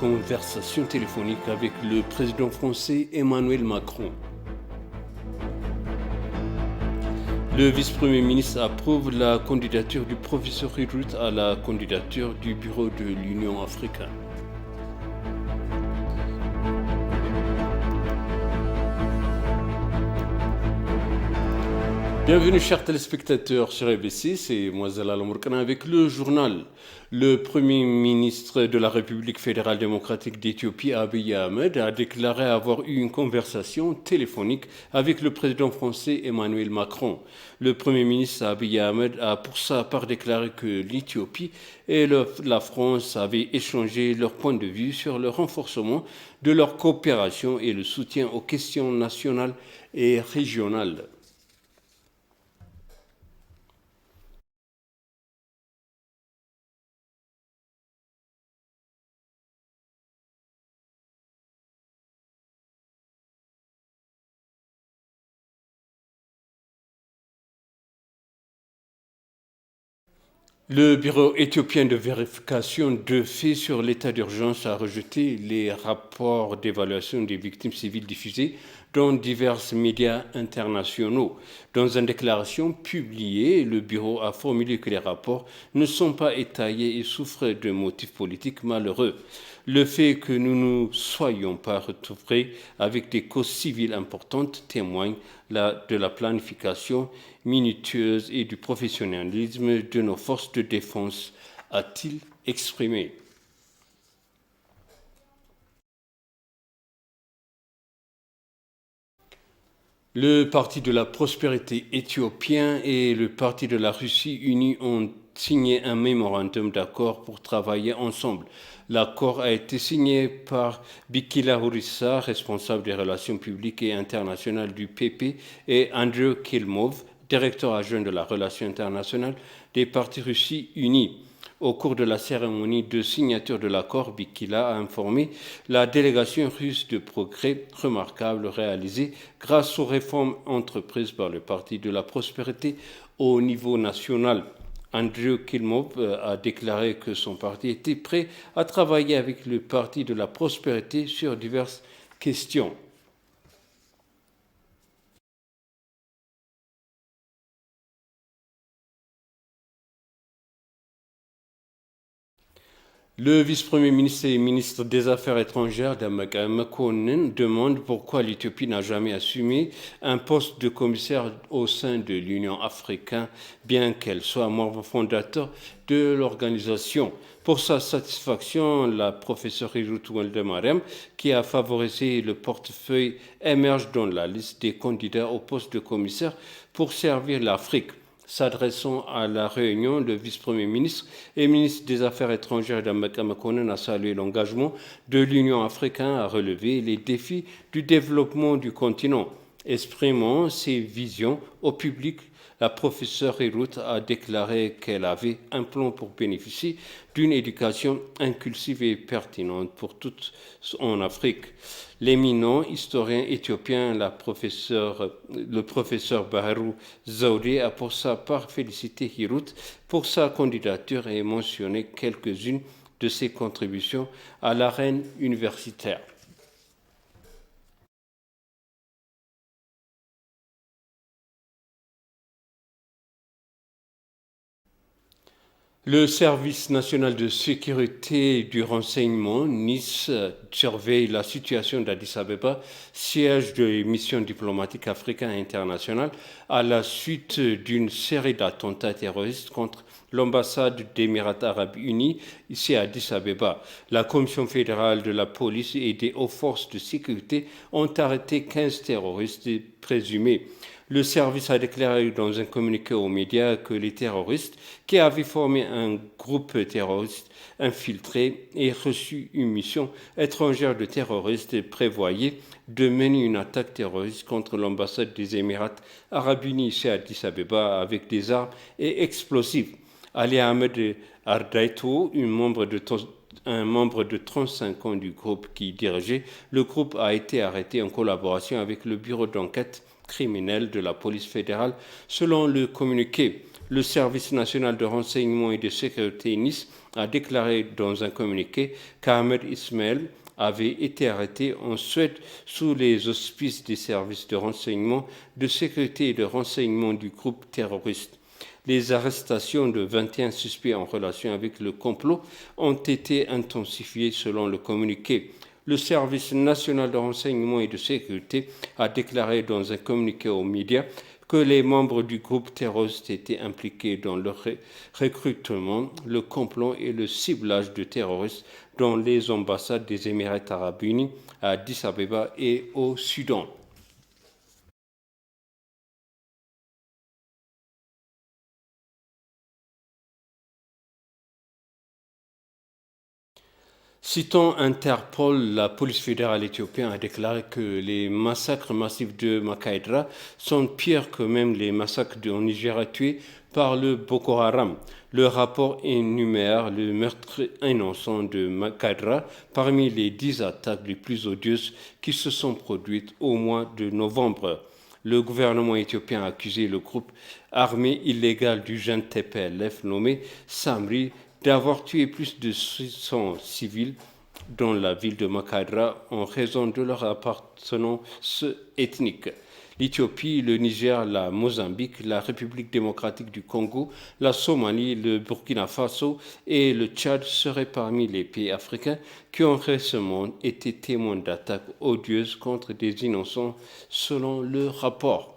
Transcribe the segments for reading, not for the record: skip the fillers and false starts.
conversation téléphonique avec le président français Emmanuel Macron. Le vice-premier ministre approuve la candidature du professeur Hirout à la candidature du bureau de l'Union africaine. Bienvenue chers téléspectateurs sur ABC, c'est moi Zalal Mourkana avec le journal. Le Premier ministre de la République fédérale démocratique d'Éthiopie, Abiy Ahmed, a déclaré avoir eu une conversation téléphonique avec le président français Emmanuel Macron. Le Premier ministre Abiy Ahmed a pour sa part déclaré que l'Éthiopie et la France avaient échangé leurs points de vue sur le renforcement de leur coopération et le soutien aux questions nationales et régionales. Le bureau éthiopien de vérification de faits sur l'état d'urgence a rejeté les rapports d'évaluation des victimes civiles diffusés dans divers médias internationaux. Dans une déclaration publiée, le bureau a formulé que les rapports ne sont pas étayés et souffrent de motifs politiques malheureux. Le fait que nous ne soyons pas retrouvés avec des causes civiles importantes témoigne de la planification minutieuse et du professionnalisme de nos forces de défense, a-t-il exprimé. Le Parti de la prospérité éthiopien et le Parti de la Russie unis ont signé un mémorandum d'accord pour travailler ensemble. L'accord a été signé par Bikila Hurissa, responsable des relations publiques et internationales du PP, et Andrew Kilmov, directeur adjoint de la relation internationale des partis Russie unis. Au cours de la cérémonie de signature de l'accord, Bikila a informé la délégation russe de progrès remarquables réalisés grâce aux réformes entreprises par le Parti de la prospérité au niveau national. Andrew Kilmov a déclaré que son parti était prêt à travailler avec le Parti de la prospérité sur diverses questions. Le vice-premier ministre et ministre des Affaires étrangères Damagha Mekonnen demande pourquoi l'Éthiopie n'a jamais assumé un poste de commissaire au sein de l'Union africaine, bien qu'elle soit membre fondateur de l'organisation. Pour sa satisfaction, la professeure Hirutu Waldemariam, qui a favorisé le portefeuille, émerge dans la liste des candidats au poste de commissaire pour servir l'Afrique. S'adressant à la réunion, le vice-premier ministre et ministre des Affaires étrangères Damagha Mekonnen a salué l'engagement de l'Union africaine à relever les défis du développement du continent. Exprimant ses visions au public, la professeure Hirutu a déclaré qu'elle avait un plan pour bénéficier d'une éducation inclusive et pertinente pour tous en Afrique. L'éminent historien éthiopien, le professeur Bahru Zawde, a pour sa part félicité Hirutu pour sa candidature et mentionné quelques-unes de ses contributions à l'arène universitaire. Le service national de sécurité du renseignement, NIS, surveille la situation d'Addis Abeba, siège de missions diplomatiques africaines et internationales, à la suite d'une série d'attentats terroristes contre l'ambassade des Émirats arabes unis ici à Addis Abeba. La Commission fédérale de la police et des hautes forces de sécurité ont arrêté 15 terroristes présumés. Le service a déclaré dans un communiqué aux médias que les terroristes qui avaient formé un groupe terroriste infiltré et reçu une mission étrangère de terroristes prévoyaient de mener une attaque terroriste contre l'ambassade des Émirats arabes unis ici à Addis Abeba avec des armes et explosifs. Ali Ahmed Ardaitou, un membre de 35 ans du groupe qui dirigeait le groupe, a été arrêté en collaboration avec le bureau d'enquête criminelle de la police fédérale. Selon le communiqué, le service national de renseignement et de sécurité NIS a déclaré dans un communiqué qu'Ahmed Ismail avait été arrêté en Suède sous les auspices des services de renseignement, de sécurité et de renseignement du groupe terroriste. Les arrestations de 21 suspects en relation avec le complot ont été intensifiées selon le communiqué. Le service national de renseignement et de sécurité a déclaré dans un communiqué aux médias que les membres du groupe terroriste étaient impliqués dans le recrutement, le complot et le ciblage de terroristes dans les ambassades des Émirats arabes unis à Addis Abeba et au Soudan. Citant Interpol, la police fédérale éthiopienne a déclaré que les massacres massifs de Makaïdra sont pires que même les massacres au Nigeria tués par le Boko Haram. Le rapport énumère le meurtre innocent de Makaïdra parmi les 10 attaques les plus odieuses qui se sont produites au mois de novembre. Le gouvernement éthiopien a accusé le groupe armé illégal du jeune TPLF nommé Samri d'avoir tué plus de 600 civils dans la ville de Makaïdra en raison de leur appartenance ethnique. L'Éthiopie, le Niger, la Mozambique, la République démocratique du Congo, la Somalie, le Burkina Faso et le Tchad seraient parmi les pays africains qui ont récemment été témoins d'attaques odieuses contre des innocents selon le rapport.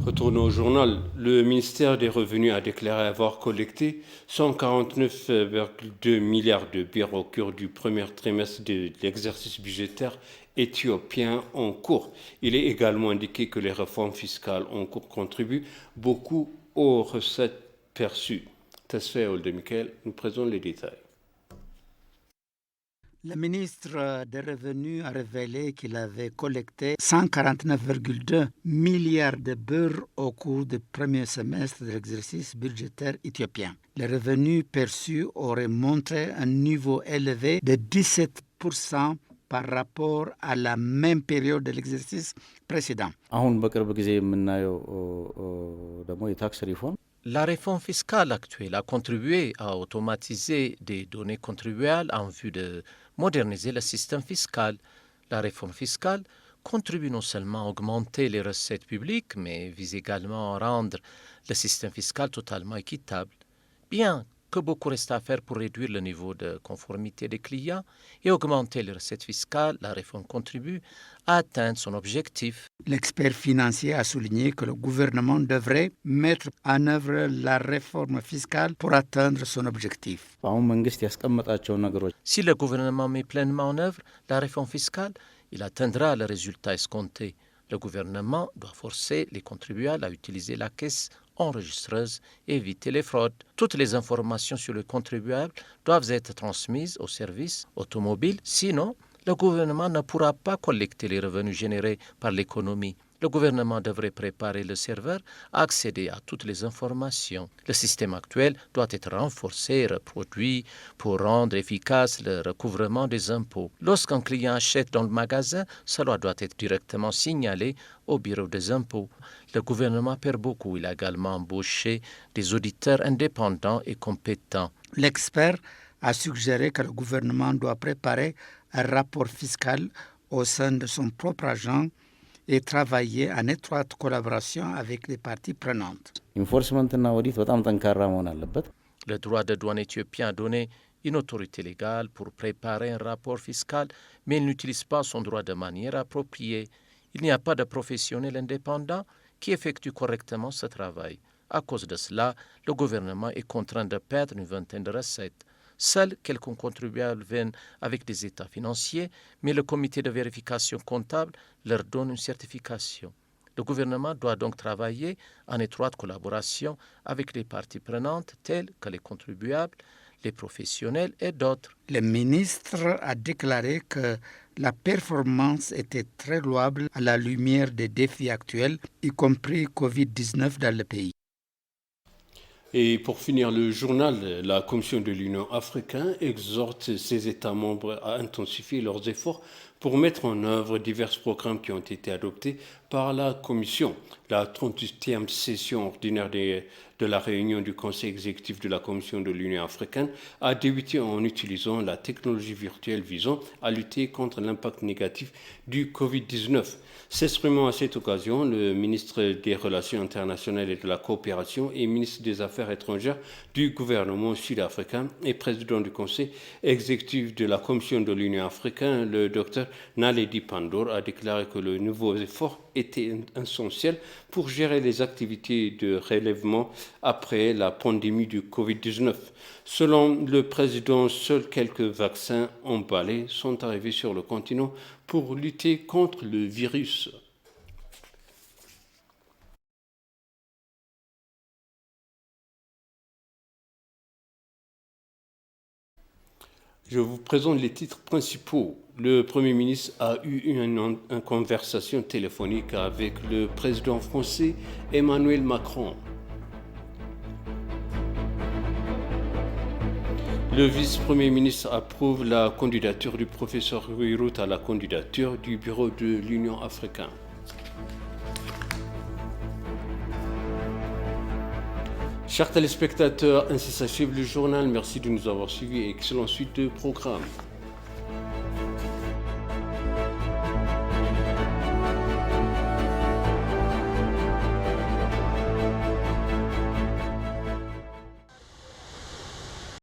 Retournons au journal. Le ministère des Revenus a déclaré avoir collecté 149,2 milliards de birres au cours du premier trimestre de l'exercice budgétaire éthiopien en cours. Il est également indiqué que les réformes fiscales en cours contribuent beaucoup aux recettes perçues. Tesfaye Oldemikael nous présente les détails. Le ministre des Revenus a révélé qu'il avait collecté 149,2 milliards de beurre au cours du premier semestre de l'exercice budgétaire éthiopien. Les revenus perçus auraient montré un niveau élevé de 17% par rapport à la même période de l'exercice précédent. La réforme fiscale actuelle a contribué à automatiser des données contribuables en vue de moderniser le système fiscal. La réforme fiscale contribue non seulement à augmenter les recettes publiques, mais vise également à rendre le système fiscal totalement équitable. Bien que beaucoup reste à faire pour réduire le niveau de conformité des clients et augmenter les recettes fiscales, la réforme contribue à atteindre son objectif. L'expert financier a souligné que le gouvernement devrait mettre en œuvre la réforme fiscale pour atteindre son objectif. Si le gouvernement met pleinement en œuvre la réforme fiscale, il atteindra le résultat escompté. Le gouvernement doit forcer les contribuables à utiliser la caisse enregistreuse et éviter les fraudes. Toutes les informations sur le contribuable doivent être transmises aux services automobiles, sinon le gouvernement ne pourra pas collecter les revenus générés par l'économie. Le gouvernement devrait préparer le serveur à accéder à toutes les informations. Le système actuel doit être renforcé et reproduit pour rendre efficace le recouvrement des impôts. Lorsqu'un client achète dans le magasin, cela doit être directement signalé au bureau des impôts. Le gouvernement perd beaucoup. Il a également embauché des auditeurs indépendants et compétents. L'expert a suggéré que le gouvernement doit préparer un rapport fiscal au sein de son propre agent et travailler en étroite collaboration avec les parties prenantes. Le droit de douane éthiopien a donné une autorité légale pour préparer un rapport fiscal, mais il n'utilise pas son droit de manière appropriée. Il n'y a pas de professionnel indépendant qui effectue correctement ce travail. À cause de cela, le gouvernement est contraint de perdre une vingtaine de recettes. Seuls quelques contribuables viennent avec des états financiers, mais le comité de vérification comptable leur donne une certification. Le gouvernement doit donc travailler en étroite collaboration avec les parties prenantes telles que les contribuables, les professionnels et d'autres. Le ministre a déclaré que la performance était très louable à la lumière des défis actuels, y compris Covid-19 dans le pays. Et pour finir le journal, la Commission de l'Union africaine exhorte ses États membres à intensifier leurs efforts pour mettre en œuvre divers programmes qui ont été adoptés par la Commission. La 38e session ordinaire de la réunion du Conseil exécutif de la Commission de l'Union africaine a débuté en utilisant la technologie virtuelle visant à lutter contre l'impact négatif du Covid-19. S'exprimant à cette occasion, le ministre des Relations internationales et de la coopération et ministre des Affaires étrangères du gouvernement sud-africain et président du Conseil exécutif de la Commission de l'Union africaine, le Dr Naledi Pandor, a déclaré que le nouveau effort était essentiel pour gérer les activités de relèvement après la pandémie du Covid-19. Selon le président, seuls quelques vaccins emballés sont arrivés sur le continent pour lutter contre le virus. Je vous présente les titres principaux. Le Premier ministre a eu une conversation téléphonique avec le président français Emmanuel Macron. Le vice-premier ministre approuve la candidature du professeur Ruirout à la candidature du bureau de l'Union africaine. Chers téléspectateurs, ainsi s'achève le journal. Merci de nous avoir suivis et excellente suite de programme.